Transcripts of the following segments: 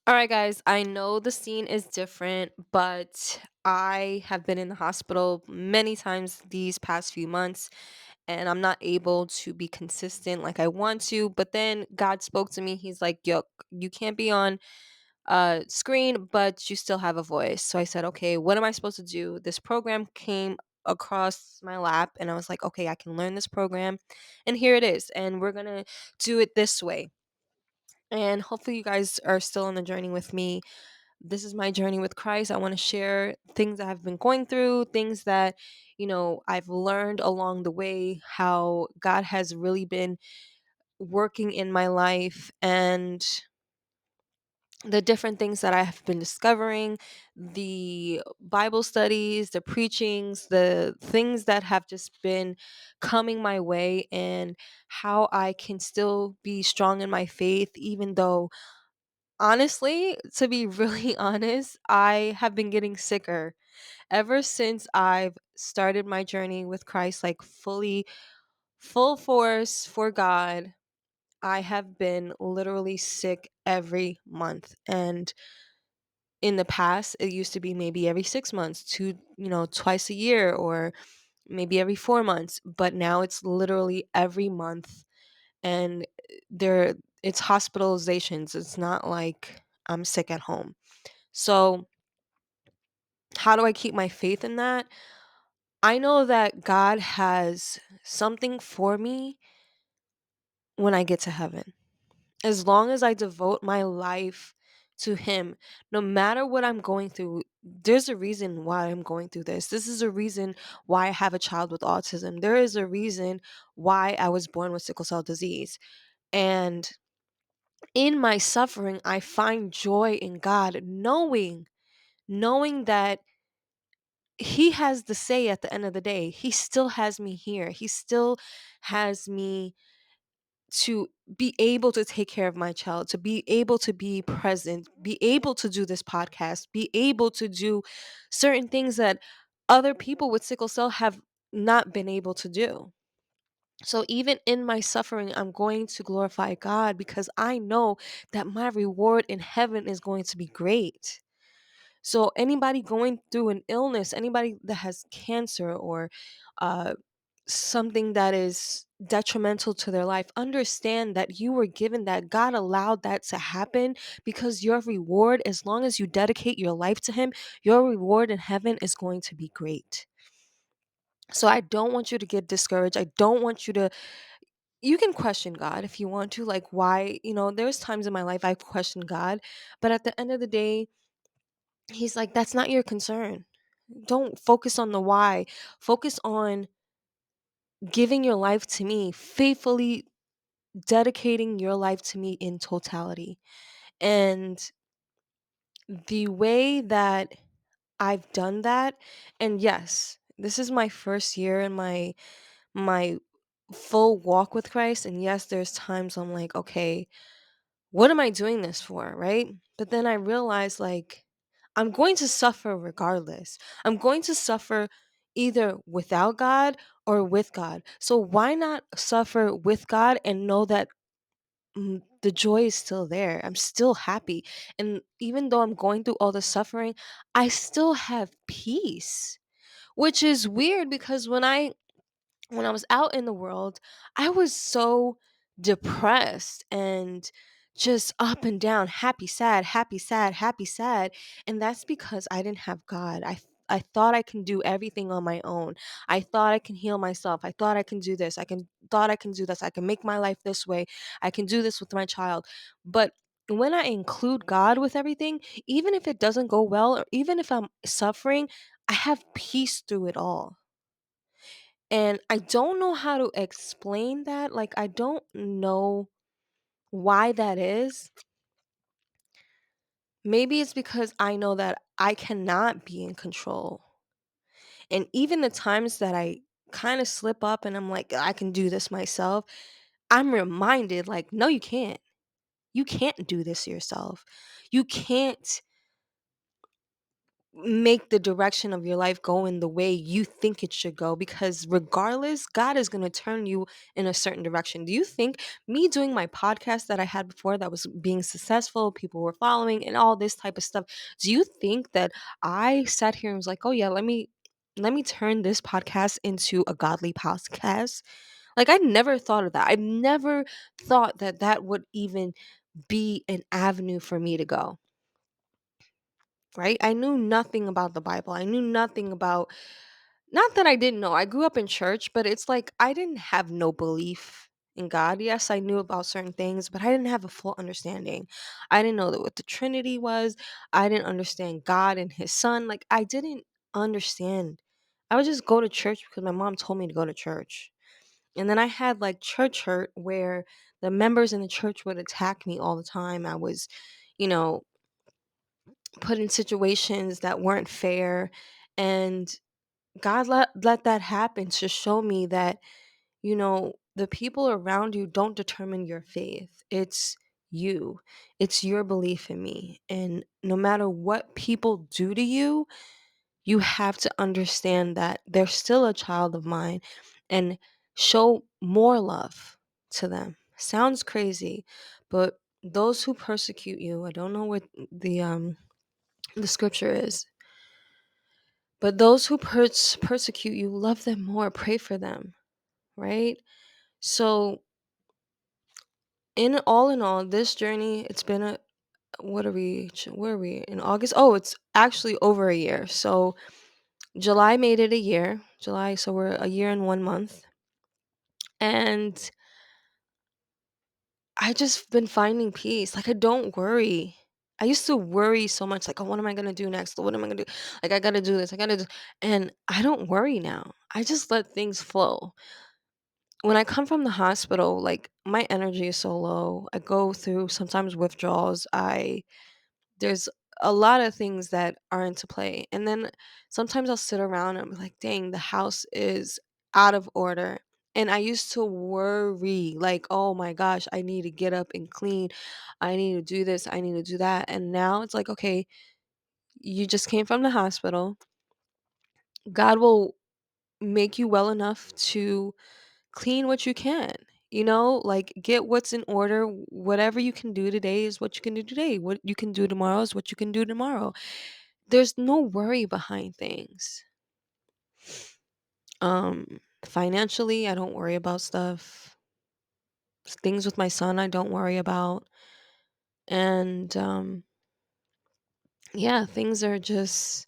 All right, guys, I know the scene is different, but I have been in the hospital many times these past few months, and I'm not able to be consistent like I want to. But then God spoke to me. He's like, "Yo, you can't be on screen, but you still have a voice." So I said, "Okay, what am I supposed to do?" This program came across my lap, and I was like, "Okay, I can learn this program, and here it is, and we're gonna do it this way." And hopefully, you guys are still on the journey with me. This is my journey with Christ. I want to share things that I've been going through, things that, I've learned along the way, how God has really been working in my life and the different things that I have been discovering, the Bible studies, the preachings, the things that have just been coming my way, and how I can still be strong in my faith, even though honestly, to be really honest, I have been getting sicker ever since I've started my journey with Christ, like fully, full force for God. I have been literally sick every month. And in the past, it used to be maybe every 6 months, twice a year, or maybe every 4 months. But now it's literally every month. And there, it's hospitalizations. It's not like I'm sick at home. So, how do I keep my faith in that? I know that God has something for me when I get to heaven. As long as I devote my life to Him, no matter what I'm going through, there's a reason why I'm going through this. This is a reason why I have a child with autism. There is a reason why I was born with sickle cell disease. And in my suffering, I find joy in God, knowing that He has the say at the end of the day. He still has me here. He still has me to be able to take care of my child, to be able to be present, be able to do this podcast, be able to do certain things that other people with sickle cell have not been able to do. So even in my suffering, I'm going to glorify God because I know that my reward in heaven is going to be great. So anybody going through an illness, anybody that has cancer or uh, something that is detrimental to their life, understand that you were given that. God allowed that to happen because your reward, as long as you dedicate your life to Him, your reward in heaven is going to be great. So I don't want you to get discouraged. I don't want you to, you can question God if you want to, like why, there's times in my life I've questioned God, but at the end of the day, He's like, that's not your concern. Don't focus on the why. Focus on giving your life to me, faithfully dedicating your life to me in totality. And the way that I've done that, and yes, this is my first year in my full walk with Christ, and yes, there's times I'm like, okay, what am I doing this for, right? But then I realize, like, I'm going to suffer regardless. I'm going to suffer either without God or with God. So why not suffer with God and know that the joy is still there? I'm still happy. And even though I'm going through all the suffering, I still have peace, which is weird because when I was out in the world, I was so depressed and just up and down, happy, sad, happy, sad, happy, sad. And that's because I didn't have God. I thought I can do everything on my own. I thought I can heal myself. I thought I can do this. I can do this. I can make my life this way. I can do this with my child. But when I include God with everything, even if it doesn't go well or even if I'm suffering, I have peace through it all. And I don't know how to explain that. Like, I don't know why that is. Maybe it's because I know that I cannot be in control. And even the times that I kind of slip up and I'm like, I can do this myself, I'm reminded, like, no, you can't. You can't do this yourself. You can't make the direction of your life go in the way you think it should go, because regardless, God is going to turn you in a certain direction. Do you think me doing my podcast that I had before that was being successful, people were following and all this type of stuff, do you think that I sat here and was like, "Oh yeah, let me turn this podcast into a godly podcast"? Like, I never thought of that. I never thought that that would even be an avenue for me to go, right? I knew nothing about the Bible. I knew nothing about, not that I didn't know. I grew up in church, but it's like I didn't have no belief in God. Yes, I knew about certain things, but I didn't have a full understanding. I didn't know that what the Trinity was. I didn't understand God and his son. Like, I didn't understand. I would just go to church because my mom told me to go to church. And then I had like church hurt where the members in the church would attack me all the time. I was, you know, put in situations that weren't fair. And God let that happen to show me that, the people around you don't determine your faith. It's you, it's your belief in me. And no matter what people do to you, you have to understand that they're still a child of mine and show more love to them. Sounds crazy, but those who persecute you, I don't know what the scripture is, but those who persecute you, love them more, pray for them, right? So, in all, this journey, it's been a, what are we, where are we in August? Oh, it's actually over a year. So, July made it a year. July, so we're a year and 1 month. And I just been finding peace. Like, I don't worry. I used to worry so much, like, oh, what am I gonna do next? What am I gonna do? Like, I gotta do this. I gotta do, and I don't worry now. I just let things flow. When I come from the hospital, like, my energy is so low. I go through sometimes withdrawals. There's a lot of things that are into play. And then sometimes I'll sit around and be like, dang, the house is out of order. And I used to worry, like, oh my gosh, I need to get up and clean. I need to do this. I need to do that. And now it's like, okay, you just came from the hospital. God will make you well enough to clean what you can. Like, get what's in order. Whatever you can do today is what you can do today. What you can do tomorrow is what you can do tomorrow. There's no worry behind things. Financially, I don't worry about stuff. Things with my son, I don't worry about. And yeah, things are just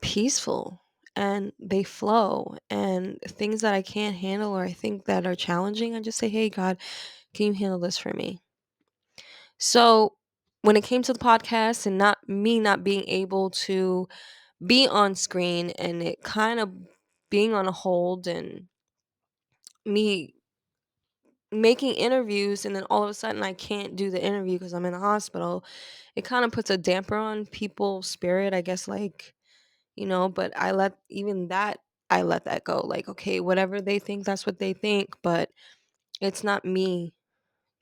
peaceful and they flow. And things that I can't handle or I think that are challenging, I just say, hey, God, can you handle this for me? So when it came to the podcast and not being able to be on screen and it kind of being on a hold and me making interviews and then all of a sudden I can't do the interview because I'm in the hospital, it kind of puts a damper on people's spirit, I guess, like, but I let that go. Like, okay, whatever they think, that's what they think, but it's not me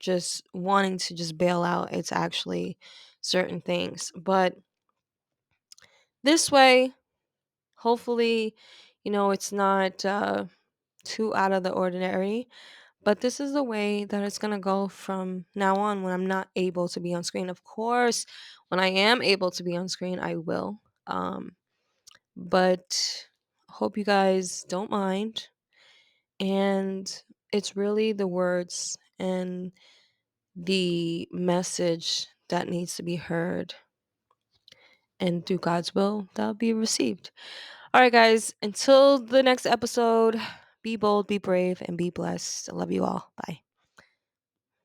just wanting to just bail out. It's actually certain things. But this way, hopefully, it's not too out of the ordinary. But this is the way that it's going to go from now on when I'm not able to be on screen. Of course, when I am able to be on screen, I will. But hope you guys don't mind. And it's really the words and the message that needs to be heard and through God's will that'll be received. All right, guys, until the next episode, be bold, be brave, and be blessed. I love you all. Bye.